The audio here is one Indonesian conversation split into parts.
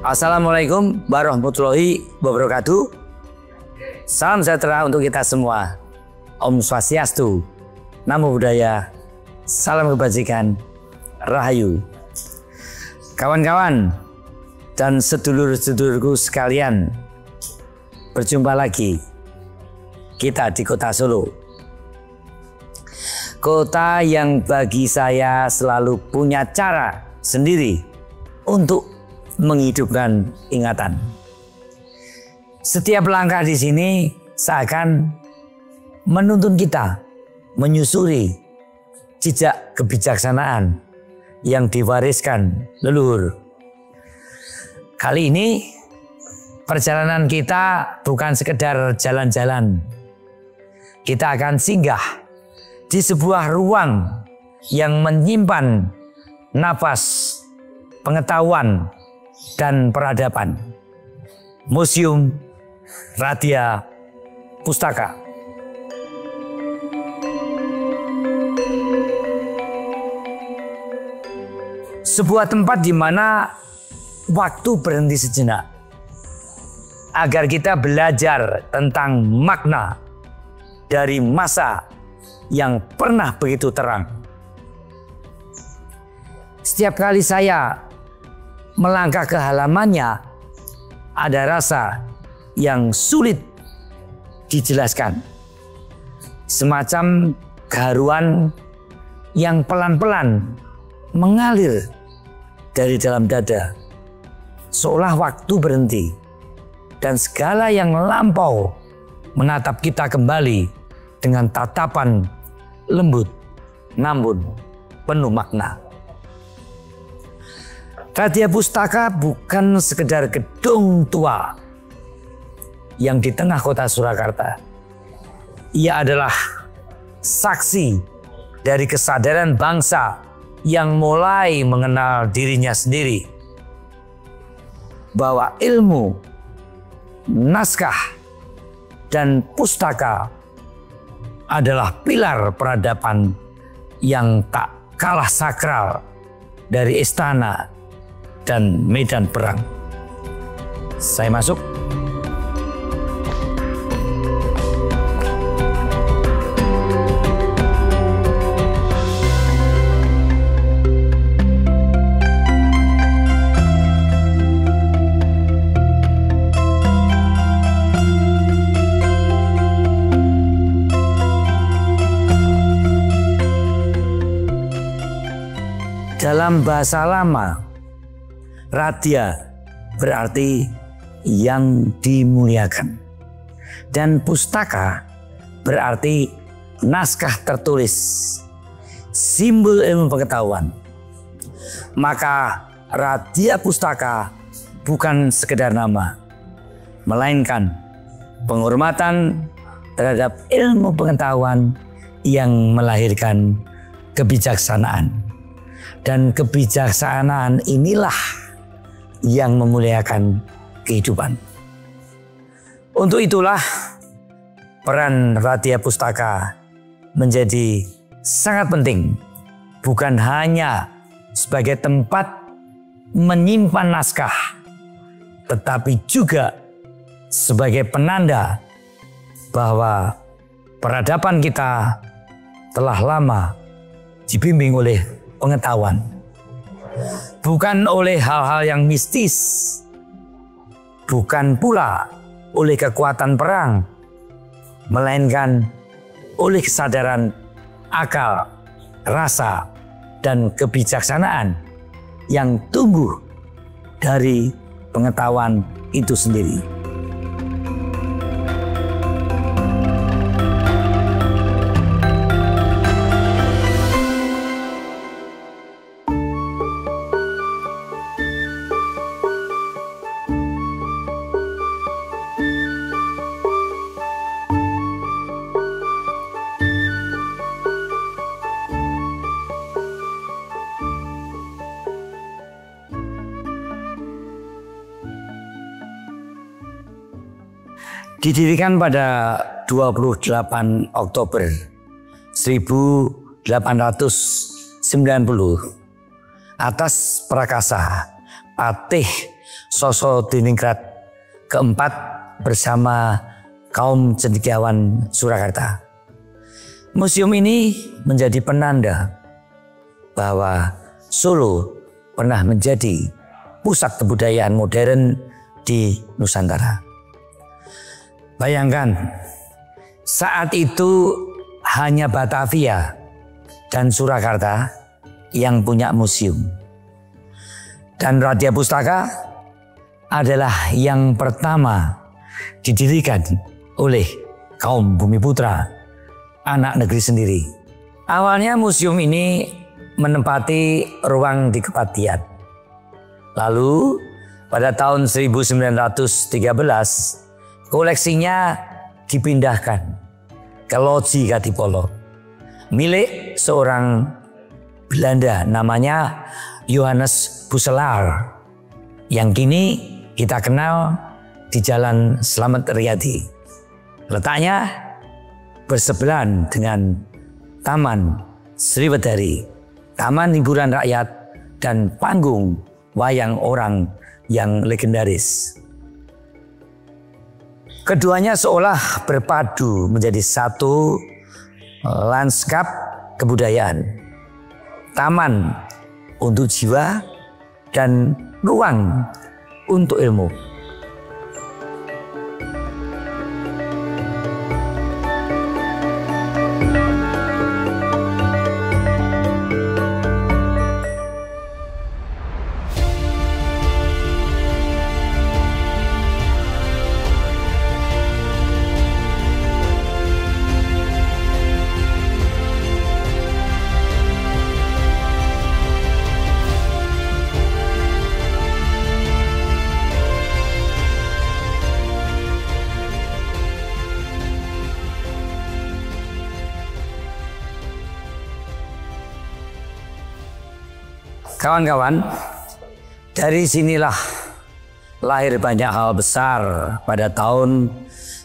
Assalamualaikum warahmatullahi wabarakatuh. Salam sejahtera untuk kita semua. Om Swastiastu, Namo Buddhaya, salam kebajikan, Rahayu. Kawan-kawan dan sedulur-sedulurku sekalian, berjumpa lagi kita di kota Solo. Kota yang bagi saya selalu punya cara sendiri untuk menghidupkan ingatan. Setiap langkah di sini seakan menuntun kita menyusuri jejak kebijaksanaan yang diwariskan leluhur. Kali ini perjalanan kita bukan sekedar jalan-jalan. Kita akan singgah di sebuah ruang yang menyimpan nafas pengetahuan dan peradaban. Museum Radya Pustaka. Sebuah tempat di mana waktu berhenti sejenak agar kita belajar tentang makna dari masa yang pernah begitu terang. Setiap kali saya melangkah ke halamannya, ada rasa yang sulit dijelaskan. Semacam garuan yang pelan-pelan mengalir dari dalam dada. Seolah waktu berhenti dan segala yang lampau menatap kita kembali dengan tatapan lembut namun penuh makna. Radya Pustaka bukan sekedar gedung tua yang di tengah kota Surakarta. Ia adalah saksi dari kesadaran bangsa yang mulai mengenal dirinya sendiri. Bahwa ilmu, naskah, dan pustaka adalah pilar peradaban yang tak kalah sakral dari istana dan medan perang. Saya masuk. Dalam bahasa lama, Radya berarti yang dimuliakan. Dan pustaka berarti naskah tertulis, simbol ilmu pengetahuan. Maka Radya Pustaka bukan sekedar nama, melainkan penghormatan terhadap ilmu pengetahuan yang melahirkan kebijaksanaan. Dan kebijaksanaan inilah yang memuliakan kehidupan. Untuk itulah peran Radya Pustaka menjadi sangat penting. Bukan hanya sebagai tempat menyimpan naskah, tetapi juga sebagai penanda bahwa peradaban kita telah lama dibimbing oleh pengetahuan. Bukan oleh hal-hal yang mistis, bukan pula oleh kekuatan perang, melainkan oleh kesadaran akal, rasa, dan kebijaksanaan yang tumbuh dari pengetahuan itu sendiri. Didirikan pada 28 Oktober 1890 atas prakasa Patih Sosodiningrat keempat bersama kaum cendekiawan Surakarta. Museum ini menjadi penanda bahwa Solo pernah menjadi pusat kebudayaan modern di Nusantara. Bayangkan, saat itu hanya Batavia dan Surakarta yang punya museum. Dan Radya Pustaka adalah yang pertama didirikan oleh kaum Bumiputra, anak negeri sendiri. Awalnya museum ini menempati ruang di Kepatihan. Lalu pada tahun 1913 koleksinya dipindahkan ke Loji Kadipolo milik seorang Belanda namanya Johannes Busselaar yang kini kita kenal di Jalan Slamet Riyadi. Letaknya bersebelahan dengan Taman Sriwedari, Taman Hiburan Rakyat, dan Panggung Wayang Orang yang legendaris. Keduanya seolah berpadu menjadi satu lanskap kebudayaan, taman untuk jiwa dan ruang untuk ilmu. Kawan-kawan, dari sinilah lahir banyak hal besar pada tahun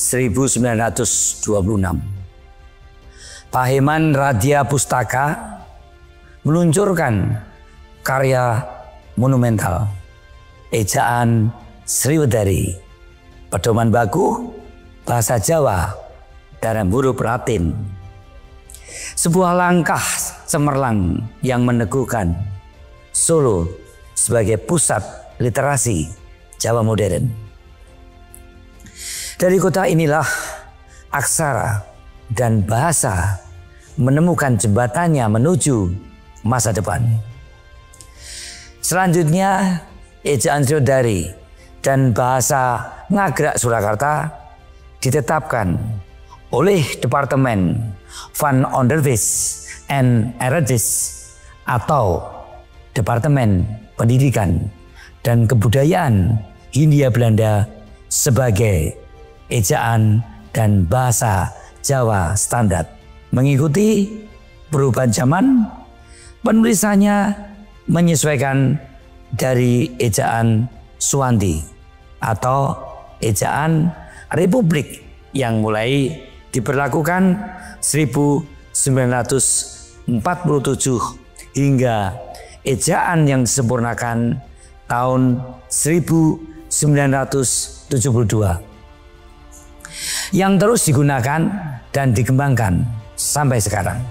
1926. Paheman Radya Pustaka meluncurkan karya monumental, Ejaan Sriwedari, pedoman baku bahasa Jawa dalam huruf Latin. Sebuah langkah cemerlang yang meneguhkan Solo sebagai pusat literasi Jawa modern. Dari kota inilah aksara dan bahasa menemukan jembatannya menuju masa depan. Selanjutnya, Ejaan Sriwedari dan bahasa Ngagrak Surakarta ditetapkan oleh Departemen van Onderwijs en Erediis atau Departemen Pendidikan dan Kebudayaan Hindia Belanda sebagai ejaan dan bahasa Jawa standar. Mengikuti perubahan zaman, penulisannya menyesuaikan dari ejaan Suwandi atau ejaan Republik yang mulai diberlakukan 1947 hingga ejaan yang disempurnakan tahun 1972 yang terus digunakan dan dikembangkan sampai sekarang.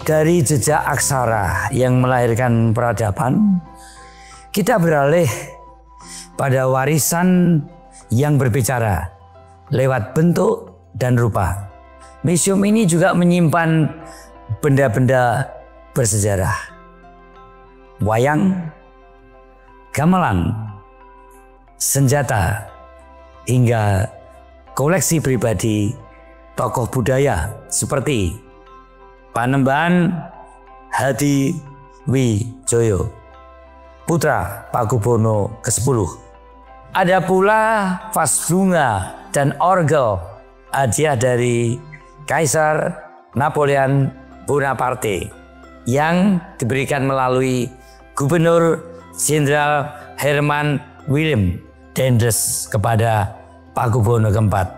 Dari jejak aksara yang melahirkan peradaban, kita beralih pada warisan yang berbicara lewat bentuk dan rupa. Museum ini juga menyimpan benda-benda bersejarah, wayang, gamelan, senjata, hingga koleksi pribadi tokoh budaya seperti Panembahan Hadiwijoyo, putra Pakubono ke-10. Ada pula vas bunga dan orgel hadiah dari Kaisar Napoleon Bonaparte yang diberikan melalui Gubernur Jenderal Herman Willem Daendels kepada Pakubono keempat.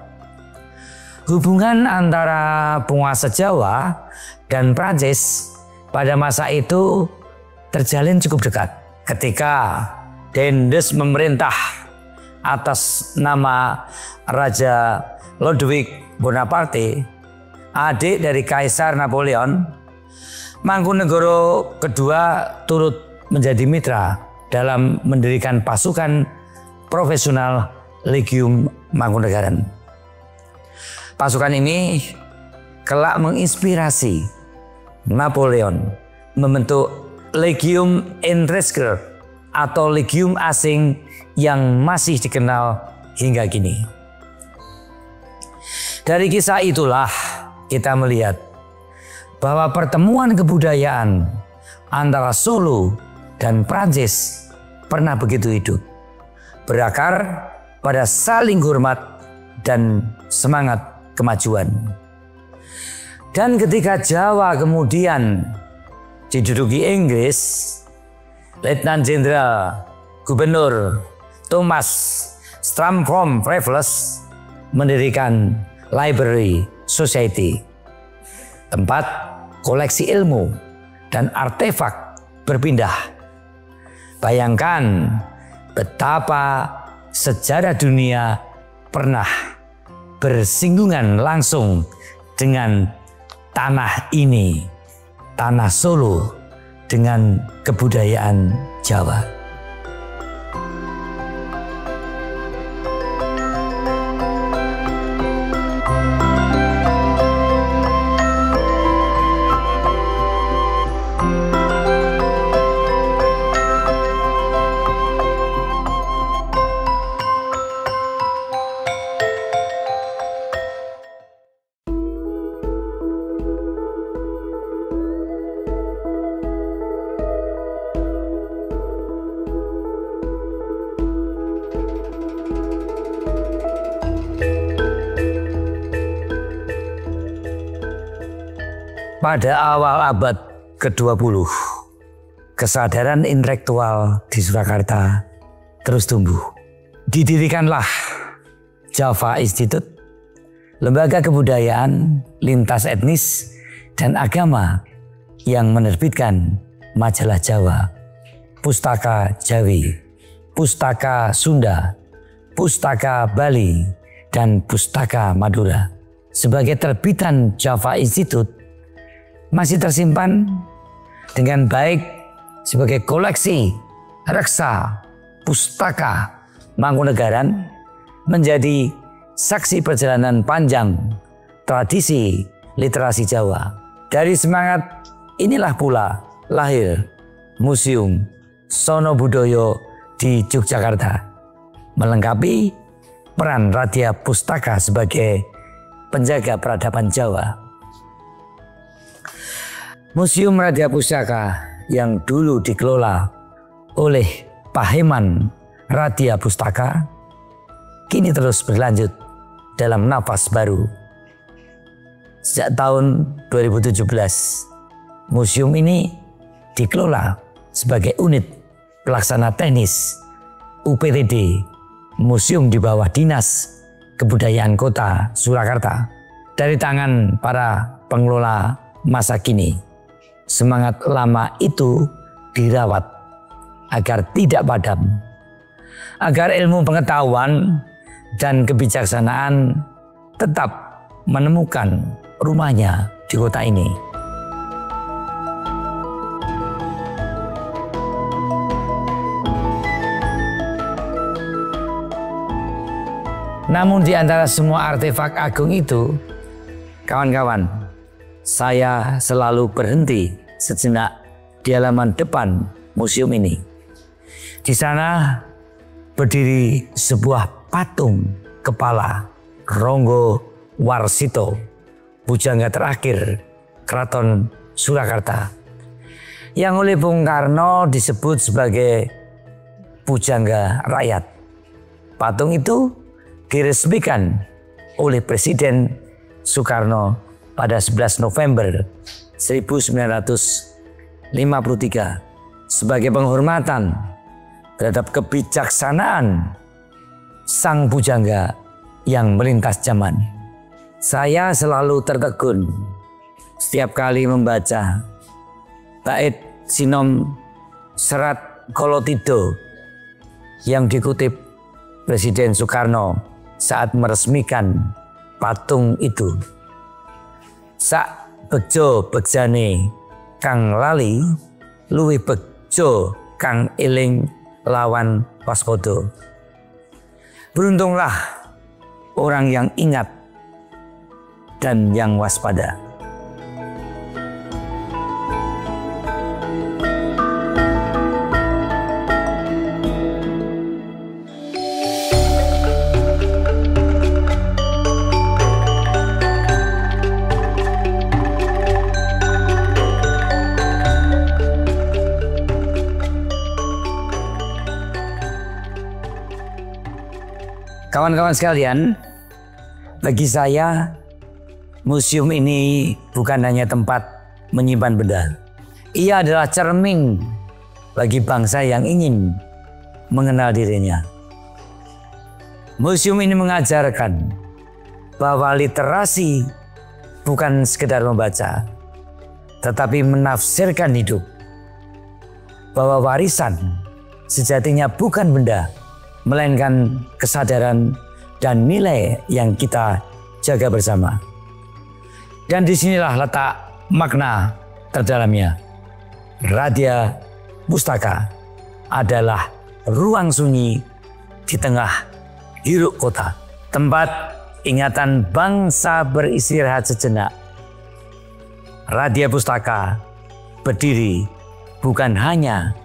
Hubungan antara penguasa Jawa dan Prancis pada masa itu terjalin cukup dekat. Ketika Daendels memerintah atas nama Raja Ludwig Bonaparte, adik dari Kaisar Napoleon, Mangkunegoro kedua turut menjadi mitra dalam mendirikan pasukan profesional Legium Mangkunegaran. Pasukan ini kelak menginspirasi Napoleon membentuk Legium Intresker atau Legium asing yang masih dikenal hingga kini. Dari kisah itulah kita melihat bahwa pertemuan kebudayaan antara Solo dan Prancis pernah begitu hidup, berakar pada saling hormat dan semangat kemajuan. Dan ketika Jawa kemudian diduduki Inggris, Letnan Jenderal Gubernur Thomas Stamford Raffles mendirikan Library Society, tempat koleksi ilmu dan artefak berpindah. Bayangkan betapa sejarah dunia pernah bersinggungan langsung dengan tanah ini, tanah Solo, dengan kebudayaan Jawa. Pada awal abad ke-20, kesadaran intelektual di Surakarta terus tumbuh. Didirikanlah Java Institute, lembaga kebudayaan lintas etnis dan agama yang menerbitkan majalah Jawa, Pustaka Jawi, Pustaka Sunda, Pustaka Bali, dan Pustaka Madura. Sebagai terbitan Java Institute masih tersimpan dengan baik sebagai koleksi reksa Pustaka Mangkunegaran, menjadi saksi perjalanan panjang tradisi literasi Jawa. Dari semangat inilah pula lahir Museum Sono Budoyo di Yogyakarta, melengkapi peran Radia Pustaka sebagai penjaga peradaban Jawa. Museum Radia Pustaka yang dulu dikelola oleh Paheman Radia Pustaka kini terus berlanjut dalam nafas baru. Sejak tahun 2017, museum ini dikelola sebagai unit pelaksana teknis UPTD, museum di bawah Dinas Kebudayaan Kota Surakarta, dari tangan para pengelola masa kini. Semangat lama itu dirawat agar tidak padam, agar ilmu pengetahuan dan kebijaksanaan tetap menemukan rumahnya di kota ini. Namun di antara semua artefak agung itu, kawan-kawan, saya selalu berhenti sejenak di halaman depan museum ini. Di sana berdiri sebuah patung kepala Ronggo Warsito, pujangga terakhir Keraton Surakarta, yang oleh Bung Karno disebut sebagai pujangga rakyat. Patung itu diresmikan oleh Presiden Soekarno pada 11 November 1953 sebagai penghormatan terhadap kebijaksanaan sang pujangga yang melintas zaman. Saya selalu tertegun setiap kali membaca bait sinom Serat Kolotido yang dikutip Presiden Soekarno saat meresmikan patung itu. Sak bejo begjane kang lali, luwih bejo kang eling lawan waspada. Beruntunglah orang yang ingat dan yang waspada. Kawan-kawan sekalian, bagi saya museum ini bukan hanya tempat menyimpan benda. Ia adalah cermin bagi bangsa yang ingin mengenal dirinya. Museum ini mengajarkan bahwa literasi bukan sekedar membaca, tetapi menafsirkan hidup. Bahwa warisan sejatinya bukan benda, melainkan kesadaran dan nilai yang kita jaga bersama. Dan disinilah letak makna terdalamnya. Radya Pustaka adalah ruang sunyi di tengah hiruk kota, tempat ingatan bangsa beristirahat sejenak. Radya Pustaka berdiri bukan hanya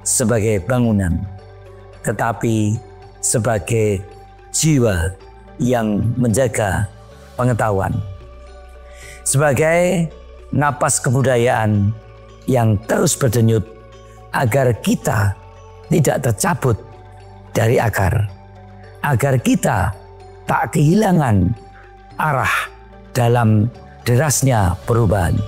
sebagai bangunan, tetapi sebagai jiwa yang menjaga pengetahuan, sebagai napas kebudayaan yang terus berdenyut agar kita tidak tercabut dari akar, agar kita tak kehilangan arah dalam derasnya perubahan.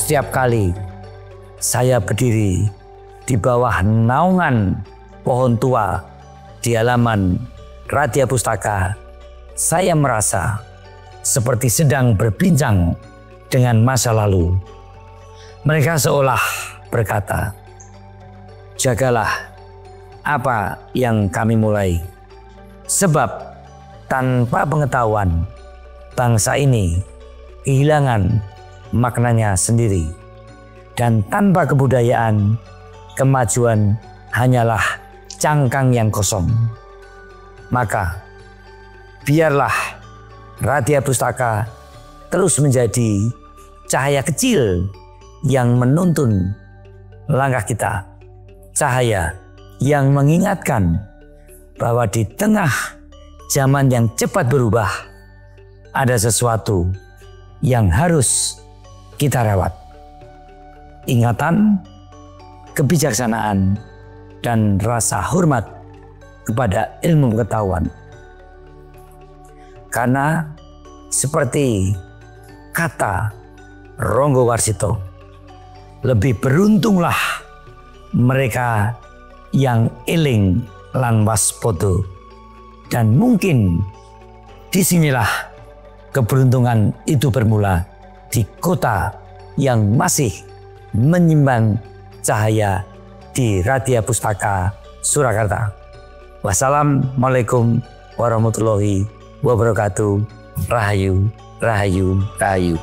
Setiap kali saya berdiri di bawah naungan pohon tua di halaman Radya Pustaka, saya merasa seperti sedang berbincang dengan masa lalu. Mereka seolah berkata, "Jagalah apa yang kami mulai, sebab tanpa pengetahuan bangsa ini kehilangan maknanya sendiri, dan tanpa kebudayaan kemajuan hanyalah cangkang yang kosong. Maka biarlah Radya Pustaka terus menjadi cahaya kecil yang menuntun langkah kita, cahaya yang mengingatkan bahwa di tengah zaman yang cepat berubah ada sesuatu yang harus kita rawat. Ingatan, kebijaksanaan, dan rasa hormat kepada ilmu pengetahuan. Karena seperti kata Ronggo Warsito, lebih beruntunglah mereka yang eling lan waspada. Dan mungkin disinilah keberuntungan itu bermula, di kota yang masih menyimpan cahaya di Radya Pustaka Surakarta. Wassalamualaikum warahmatullahi wabarakatuh. Rahayu, rahayu, rahayu.